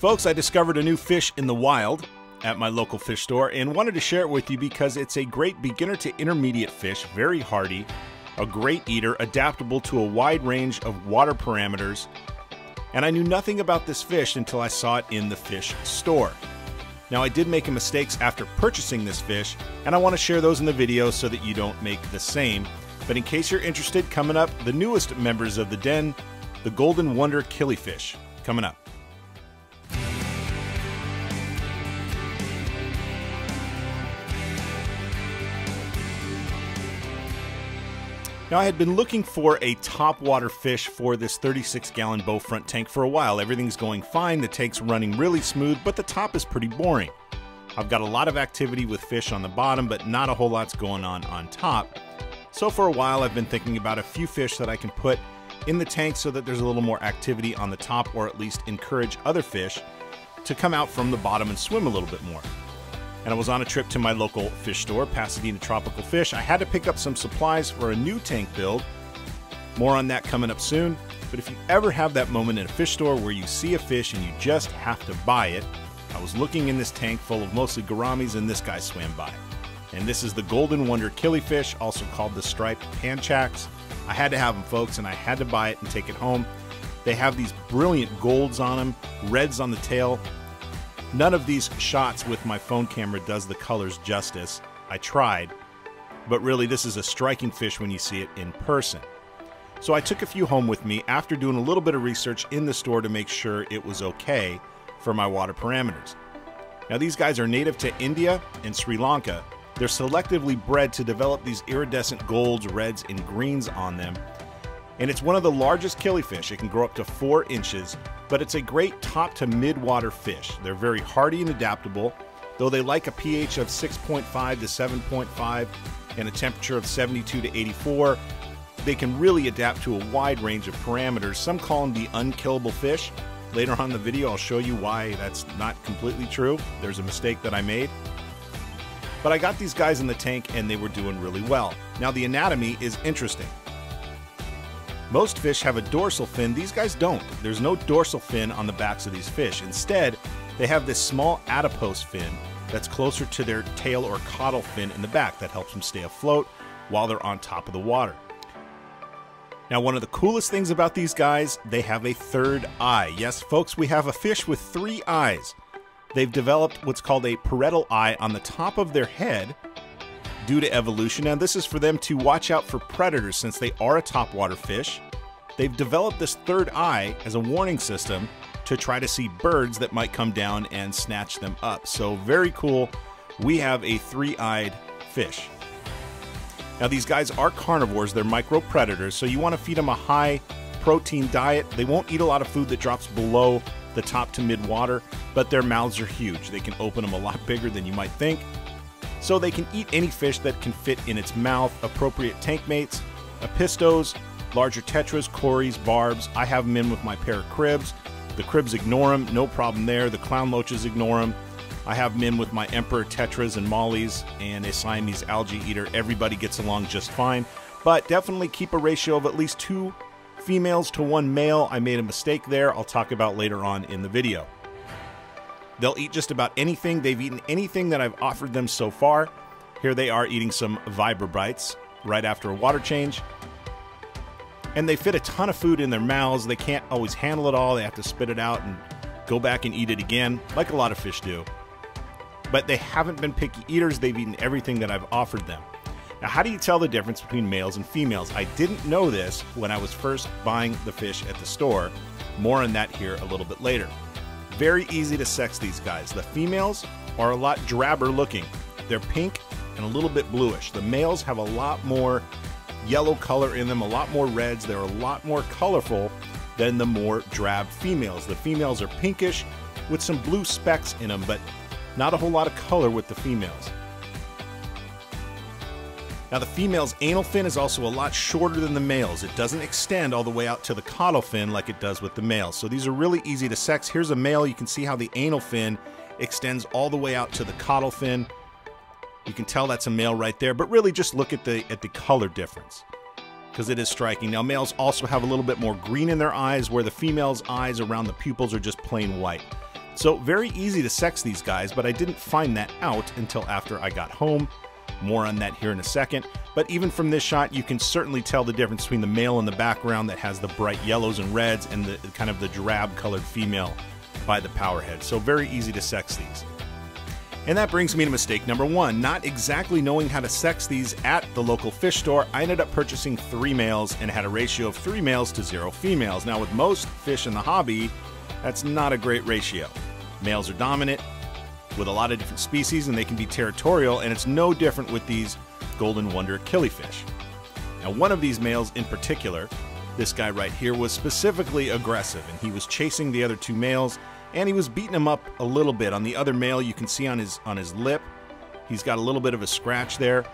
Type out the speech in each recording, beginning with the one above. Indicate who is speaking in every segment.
Speaker 1: Folks, I discovered a new fish in the wild at my local fish store and wanted to share it with you because it's a great beginner to intermediate fish, very hardy, a great eater, adaptable to a wide range of water parameters. And I knew nothing about this fish until I saw it in the fish store. Now, I did make mistakes after purchasing this fish, and I want to share those in the video so that you don't make the same. But in case you're interested, coming up, the newest members of the den, the Golden Wonder Killifish, coming up. Now, I had been looking for a topwater fish for this 36-gallon bowfront tank for a while. Everything's going fine, the tank's running really smooth, but the top is pretty boring. I've got a lot of activity with fish on the bottom, but not a whole lot's going on top. So for a while, I've been thinking about a few fish that I can put in the tank so that there's a little more activity on the top, or at least encourage other fish to come out from the bottom and swim a little bit more. And I was on a trip to my local fish store, Pasadena Tropical Fish. I had to pick up some supplies for a new tank build. More on that coming up soon. But if you ever have that moment in a fish store where you see a fish and you just have to buy it, I was looking in this tank full of mostly gouramis and this guy swam by. And this is the Golden Wonder Killifish, also called the striped panchax. I had to have them, folks, and I had to buy it and take it home. They have these brilliant golds on them, reds on the tail. None of these shots with my phone camera does the colors justice. I tried, but really this is a striking fish when you see it in person. So I took a few home with me after doing a little bit of research in the store to make sure it was okay for my water parameters. Now, these guys are native to India and Sri Lanka. They're selectively bred to develop these iridescent golds, reds, and greens on them. And it's one of the largest killifish. It can grow up to 4 inches, but it's a great top to mid-water fish. They're very hardy and adaptable, though they like a pH of 6.5 to 7.5 and a temperature of 72 to 84. They can really adapt to a wide range of parameters. Some call them the unkillable fish. Later on in the video, I'll show you why that's not completely true. There's a mistake that I made. But I got these guys in the tank and they were doing really well. Now, the anatomy is interesting. Most fish have a dorsal fin. These guys don't. There's no dorsal fin on the backs of these fish. Instead, they have this small adipose fin that's closer to their tail or caudal fin in the back that helps them stay afloat while they're on top of the water. Now, one of the coolest things about these guys, they have a third eye. Yes, folks, we have a fish with 3 eyes. They've developed what's called a parietal eye on the top of their head due to evolution. Now, this is for them to watch out for predators since they are a topwater fish. They've developed this third eye as a warning system to try to see birds that might come down and snatch them up. So very cool. We have a 3-eyed fish. Now, these guys are carnivores. They're micro predators, so you want to feed them a high protein diet. They won't eat a lot of food that drops below the top to mid water, but their mouths are huge. They can open them a lot bigger than you might think. So they can eat any fish that can fit in its mouth. Appropriate tank mates, apistos, larger tetras, cories, barbs. I have them in with my pair of cribs. The cribs ignore them, no problem there. The clown loaches ignore them. I have them in with my emperor tetras and mollies and a Siamese algae eater. Everybody gets along just fine, but definitely keep a ratio of at least 2 females to 1 male. I made a mistake there. I'll talk about later on in the video. They'll eat just about anything. They've eaten anything that I've offered them so far. Here they are eating some vibrobites right after a water change. And they fit a ton of food in their mouths. They can't always handle it all. They have to spit it out and go back and eat it again, like a lot of fish do. But they haven't been picky eaters. They've eaten everything that I've offered them. Now, how do you tell the difference between males and females? I didn't know this when I was first buying the fish at the store. More on that here a little bit later. Very easy to sex these guys. The females are a lot drabber looking. They're pink and a little bit bluish. The males have a lot more yellow color in them, a lot more reds. They're a lot more colorful than the more drab females. The females are pinkish with some blue specks in them, but not a whole lot of color with the females. Now, the female's anal fin is also a lot shorter than the male's. It doesn't extend all the way out to the caudal fin like it does with the males. So these are really easy to sex. Here's a male. You can see how the anal fin extends all the way out to the caudal fin. You can tell that's a male right there, but really just look at the color difference because it is striking. Now, males also have a little bit more green in their eyes, where the female's eyes around the pupils are just plain white. So very easy to sex these guys, but I didn't find that out until after I got home. More on that here in a second. But even from this shot, you can certainly tell the difference between the male in the background that has the bright yellows and reds and the kind of the drab colored female by the power head. So very easy to sex these. And that brings me to mistake number 1. Not exactly knowing how to sex these at the local fish store, I ended up purchasing 3 males and had a ratio of 3 males to 0 females. Now with most fish in the hobby, that's not a great ratio. Males are dominant with a lot of different species and they can be territorial, and it's no different with these Golden Wonder Killifish. Now one of these males in particular, this guy right here, was specifically aggressive, and he was chasing the other 2 males and he was beating him up a little bit. On the other male, you can see on his lip, he's got a little bit of a scratch there.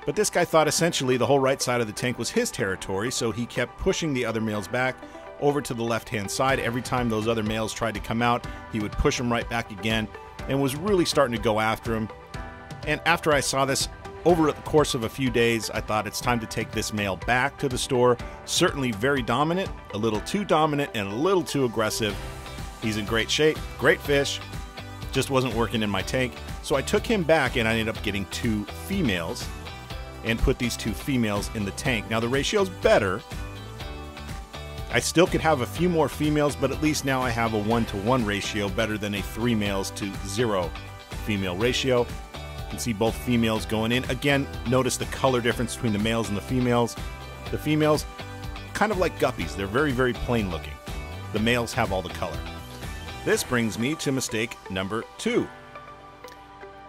Speaker 1: But this guy thought essentially the whole right side of the tank was his territory, so he kept pushing the other males back over to the left-hand side. Every time those other males tried to come out, he would push them right back again and was really starting to go after him. And after I saw this, over the course of a few days, I thought it's time to take this male back to the store. Certainly very dominant, a little too dominant, and a little too aggressive. He's in great shape, great fish, just wasn't working in my tank. So I took him back and I ended up getting 2 females and put these 2 females in the tank. Now the ratio's better. I still could have a few more females, but at least now I have a 1-to-1 ratio, better than a 3 males to 0 female ratio. You can see both females going in. Again, notice the color difference between the males and the females. The females, kind of like guppies, they're very, very plain looking. The males have all the color. This brings me to mistake number 2.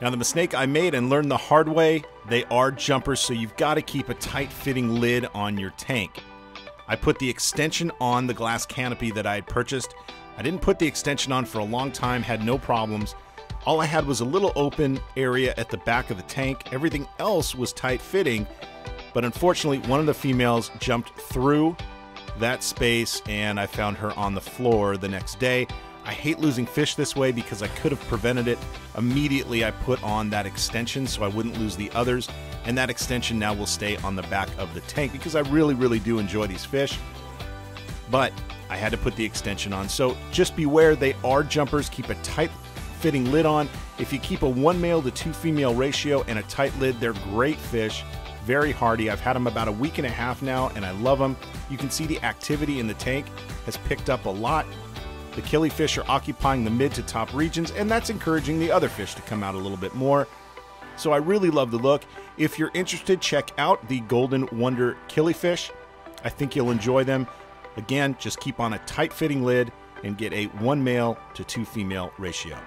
Speaker 1: Now the mistake I made and learned the hard way, they are jumpers, so you've got to keep a tight fitting lid on your tank. I put the extension on the glass canopy that I had purchased. I didn't put the extension on for a long time, had no problems. All I had was a little open area at the back of the tank. Everything else was tight fitting, but unfortunately one of the females jumped through that space and I found her on the floor the next day. I hate losing fish this way because I could have prevented it. Immediately I put on that extension so I wouldn't lose the others, and that extension now will stay on the back of the tank because I really, really do enjoy these fish. But I had to put the extension on. So just beware, they are jumpers. Keep a tight fitting lid on. If you keep a 1 male to 2 female ratio and a tight lid, they're great fish, very hardy. I've had them about a week and a half now and I love them. You can see the activity in the tank has picked up a lot. The killifish are occupying the mid to top regions, and that's encouraging the other fish to come out a little bit more. So I really love the look. If you're interested, check out the Golden Wonder Killifish. I think you'll enjoy them. Again, just keep on a tight fitting lid and get a 1 male to 2 female ratio.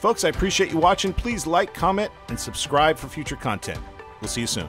Speaker 1: Folks, I appreciate you watching. Please like, comment, and subscribe for future content. We'll see you soon.